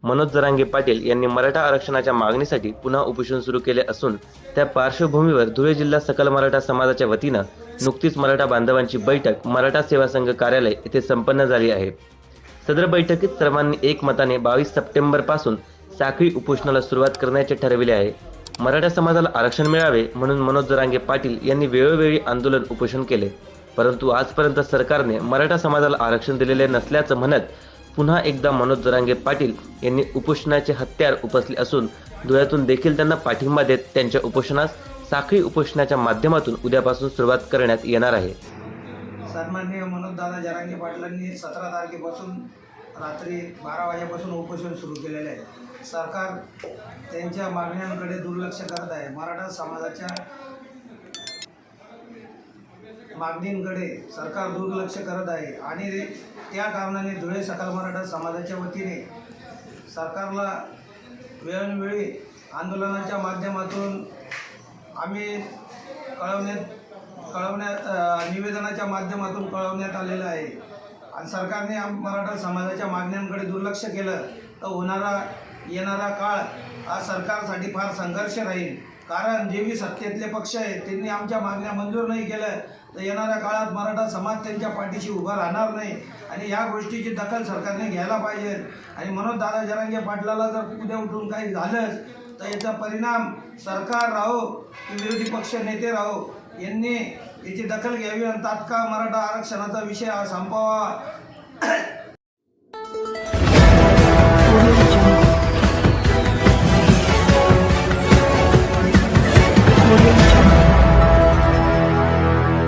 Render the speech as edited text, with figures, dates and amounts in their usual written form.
मनोज जरांगे पाटील यांनी मराठा आरक्षणाच्या मागणीसाठी पुन्हा उपोषण सुरू केले असून त्या पार्श्वभूमीवर धुळे जिल्हा सकल मराठा समाजाच्या वतीनं नुकतीच मराठा बांधवांची बैठक मराठा सेवा संघ कार्यालय येथे संपन्न झाली आहे। सदर बैठकीत सर्वांनी एकमताने 22 सप्टेंबर पासून साखळी उपोषणाला सुरुवात करण्याचे ठरविले आहे। मराठा समाजाला आरक्षण मिळावे म्हणून मनोज जरांगे पाटील यांनी वेळोवेळी आंदोलन उपोषण केले, परंतु आजपर्यंत सरकारने मराठा समाजाला आरक्षण दिलेले नसल्याचं म्हणत पुन्हा एकदा मनोज जरांगे पाटील यांनी उपोषणाचे हत्यार उपसले असून धुळ्यातून देखील त्यांना पाठिंबा देत त्यांच्या उपोषणास साखळी उपोषणाच्या माध्यमातून उद्यापासून सुरुवात करण्यात येणार आहे। सन्माननीय मनोजदादा जरांगे पाटलांनी 17 तारखेपासून रात्री 12 वाजेपासून उपोषण सुरू केलेले आहे। सरकार त्यांच्या मागण्यांकडे दुर्लक्ष करत आहे। मराठा समाजाच्या मागणींकडे सरकार दुर्लक्ष करत आहे आणि त्या कारणाने धुळे सकल मराठा समाजाच्या वतीने सरकारला वेळोवेळी आंदोलनाच्या माध्यमातून आम्ही निवेदनाच्या माध्यमातून कळवण्यात आलेलं आहे आणि सरकारने मराठा समाजाच्या मागण्यांकडे दुर्लक्ष केलं तर येणारा काळ हा सरकारसाठी फार संघर्ष राहील। कारण जे बी सत्तेतले पक्ष आहेत त्यांनी आमच्या मागण्या मंजूर नाही केलं तर येणाऱ्या काळात मराठा समाज त्यांच्या पाठीशी उभा राहणार नाही आणि या गोष्टीची दखल सरकारने घ्यायला पाहिजे। आणि मनोजदादा जरांगे पाटलाला जर उद्या उठून काही झालंच तर याचा परिणाम सरकार राहो की विरोधी पक्ष नेते राहो यांनी याची दखल घ्यावी आणि तात्काळ मराठा आरक्षणाचा विषय हा संपवावा